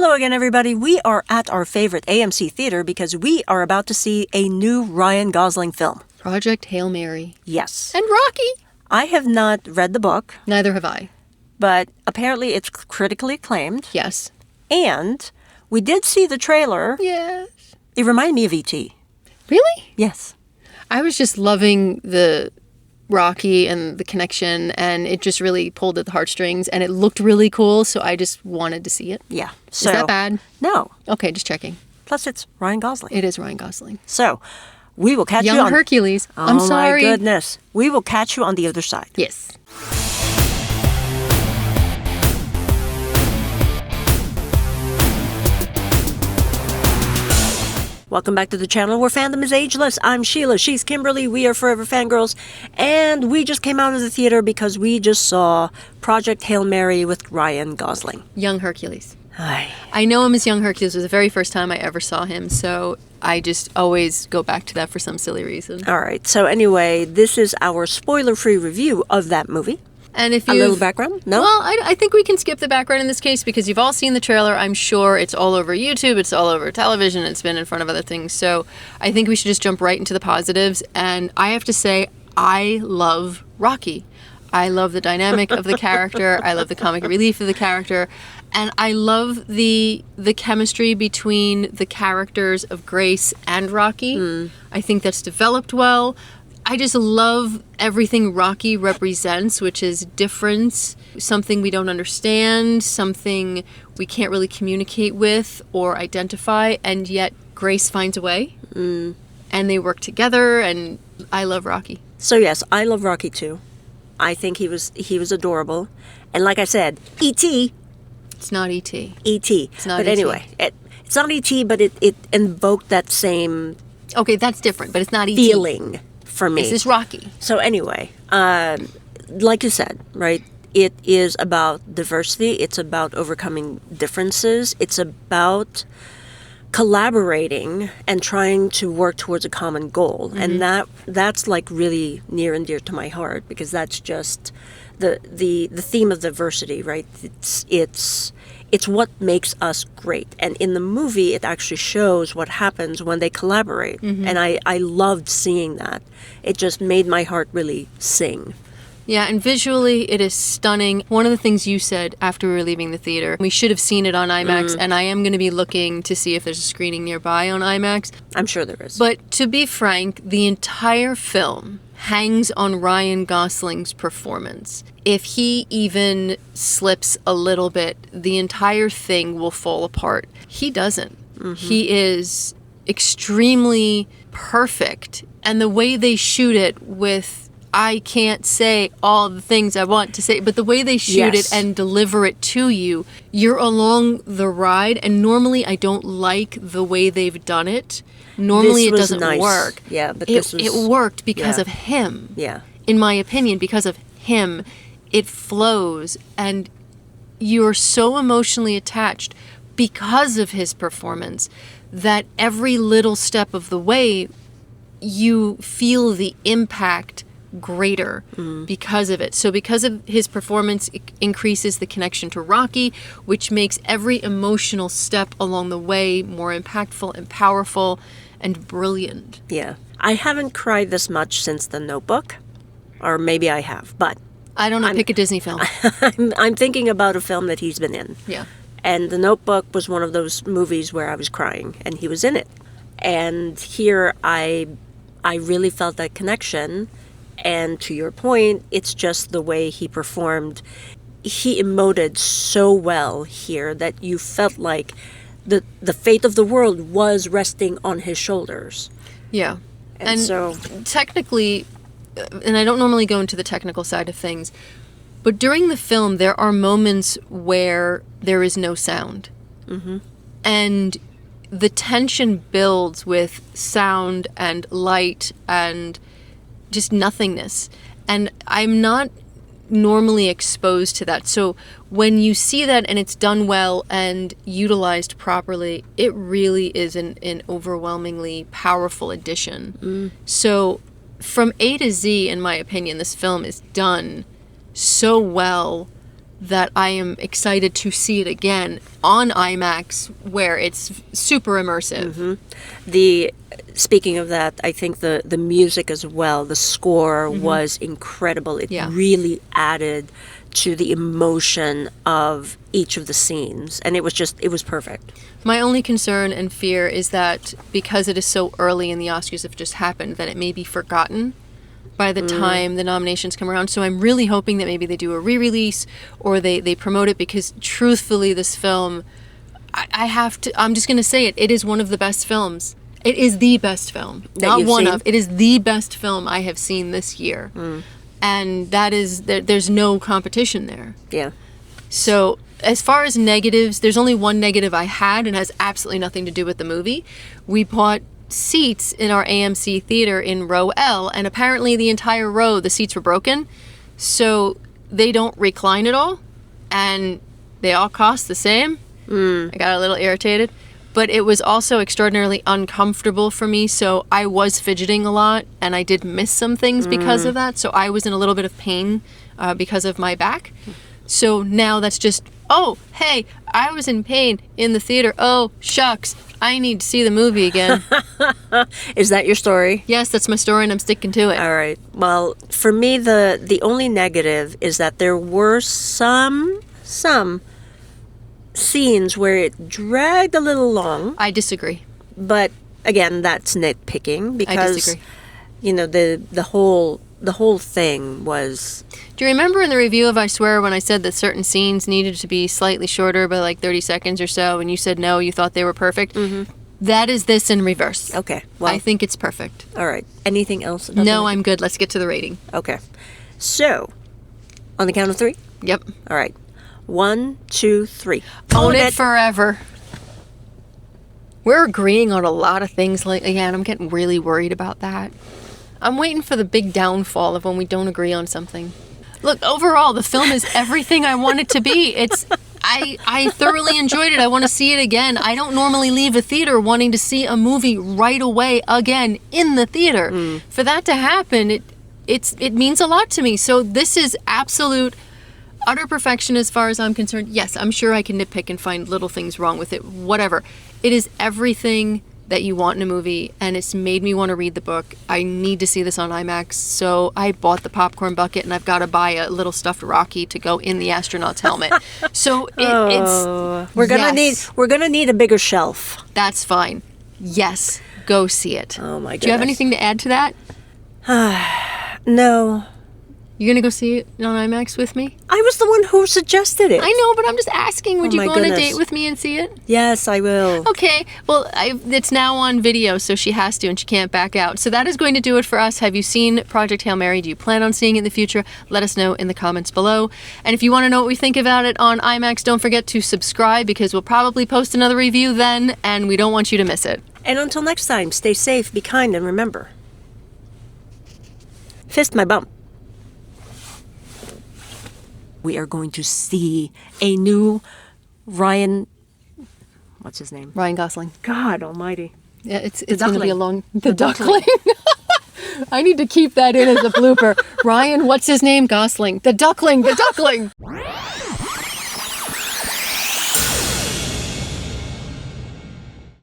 Hello again, everybody. We are at our favorite AMC theater because we are about to see a new Ryan Gosling film. Project Hail Mary. Yes. And Rockey. I have not read the book. Neither have I. But apparently it's critically acclaimed. Yes. And we did see the trailer. Yes. It reminded me of E.T. Really? Yes. I was just loving the Rockey and the connection, and it just really pulled at the heartstrings, and it looked really cool, so I just wanted to see it. Yeah. So, is that bad? No. Okay, just checking. Plus, it's Ryan Gosling. It is Ryan Gosling. So, we will catch you on... Young Hercules. I'm sorry. Oh, my goodness. We will catch you on the other side. Yes. Welcome back to the channel where fandom is ageless. I'm Sheila. She's Kimberly. We are Forever Fangirls. And we just came out of the theater because we just saw Project Hail Mary with Ryan Gosling. Young Hercules. Aye. I know him as Young Hercules. It was the very first time I ever saw him, so I just always go back to that for some silly reason. All right. So anyway, this is our spoiler-free review of that movie. And if a little background? No? Well, I think we can skip the background in this case because you've all seen the trailer. I'm sure it's all over YouTube. It's all over television. It's been in front of other things. So I think we should just jump right into the positives. And I have to say, I love Rockey. I love the dynamic of the character. I love the comic relief of the character. And I love the chemistry between the characters of Grace and Rockey. I think that's developed well. I just love everything Rockey represents, which is difference, something we don't understand, something we can't really communicate with or identify, and yet Grace finds a way, and they work together, and I love Rockey. So yes, I love Rockey too. I think he was adorable, and like I said, E.T. It's not E.T. E.T. It's not but E.T. anyway, it's not E.T., but it invoked that same okay, that's different, but it's not E.T. feeling for me. This is Rockey. So anyway, like you said, right? It is about diversity. It's about overcoming differences. It's about collaborating and trying to work towards a common goal. And that's like really near and dear to my heart because that's just the theme of diversity, right? It's what makes us great. And in the movie, it actually shows what happens when they collaborate. And I loved seeing that. It just made my heart really sing. Yeah, and visually, it is stunning. One of the things you said after we were leaving the theater, we should have seen it on IMAX, and I am going to be looking to see if there's a screening nearby on IMAX. I'm sure there is. But to be frank, the entire film hangs on Ryan Gosling's performance. If he even slips a little bit, the entire thing will fall apart. He doesn't. He is extremely perfect. And the way they shoot it with, I can't say all the things I want to say, but the way they shoot it and deliver it to you, you're along the ride. And normally I don't like the way they've done it. Normally it doesn't work. Yeah, but it worked because of him. Yeah. In my opinion, because of him, it flows and you're so emotionally attached because of his performance that every little step of the way you feel the impact greater because of it. So because of his performance, it increases the connection to Rockey, which makes every emotional step along the way more impactful and powerful and brilliant. Yeah. I haven't cried this much since The Notebook, or maybe I have, but I don't know, pick a Disney film. I'm thinking about a film that he's been in. Yeah. And The Notebook was one of those movies where I was crying, and he was in it. And here I really felt that connection. And to your point, it's just the way he performed. He emoted so well here that you felt like the fate of the world was resting on his shoulders. Yeah. And so technically, and I don't normally go into the technical side of things, but during the film, there are moments where there is no sound. And the tension builds with sound and light and just nothingness. And I'm not normally exposed to that. So when you see that and it's done well and utilized properly, it really is an overwhelmingly powerful addition. So from A to Z, in my opinion, this film is done so well that I am excited to see it again on IMAX, where it's super immersive. Speaking of that, I think the music as well, the score was incredible. It really added to the emotion of each of the scenes, and it was perfect. My only concern and fear is that because it is so early and the Oscars have just happened, that it may be forgotten by the time the nominations come around. So I'm really hoping that maybe they do a re-release or they promote it, because truthfully this film, I'm just going to say it, it is one of the best films. It is the best film. Not one of. It is the best film I have seen this year. And that is, there's no competition there. Yeah. So as far as negatives, there's only one negative I had, and has absolutely nothing to do with the movie. We bought seats in our AMC theater in row L, and apparently the entire row, the seats were broken. So they don't recline at all, and they all cost the same. I got a little irritated. But it was also extraordinarily uncomfortable for me, so I was fidgeting a lot, and I did miss some things because of that. So I was in a little bit of pain because of my back. So now that's just, oh, hey, I was in pain in the theater. Oh, shucks, I need to see the movie again. Is that your story? Yes, that's my story, and I'm sticking to it. All right. Well, for me, the only negative is that there were some scenes where it dragged a little long. I disagree. But again, that's nitpicking, because I disagree. You know, the whole thing was. Do you remember in the review of I Swear when I said that certain scenes needed to be slightly shorter by like 30 seconds or so, and you said no, you thought they were perfect? That is this in reverse. Okay. Well, I think it's perfect. All right. Anything else? No, I'm good. Let's get to the rating. Okay. So, on the count of 3? Yep. All right. 1, 2, 3. Own it forever. We're agreeing on a lot of things lately, and I'm getting really worried about that. I'm waiting for the big downfall of when we don't agree on something. Look, overall, the film is everything I want it to be. I thoroughly enjoyed it. I want to see it again. I don't normally leave a theater wanting to see a movie right away again in the theater. For that to happen, it means a lot to me. So this is absolute utter perfection as far as I'm concerned. Yes, I'm sure I can nitpick and find little things wrong with it, whatever. It is everything that you want in a movie, and it's made me want to read the book. I need to see this on IMAX, so I bought the popcorn bucket, and I've got to buy a little stuffed Rockey to go in the astronaut's helmet. So we're gonna need a bigger shelf. That's fine. Yes, go see it. Oh my goodness. Do you have anything to add to that? No. You're going to go see it on IMAX with me? I was the one who suggested it. I know, but I'm just asking, would you go on a goodness. date with me and see it? Yes, I will. Okay, well, it's now on video, so she has to, and she can't back out. So that is going to do it for us. Have you seen Project Hail Mary? Do you plan on seeing it in the future? Let us know in the comments below. And if you want to know what we think about it on IMAX, don't forget to subscribe, because we'll probably post another review then, and we don't want you to miss it. And until next time, stay safe, be kind, and remember, fist my bump. We are going to see a new Ryan. What's his name? Ryan Gosling. God almighty. Yeah, it's going to be a long... The duckling. I need to keep that in as a blooper. Ryan, what's his name? Gosling. The duckling. The duckling.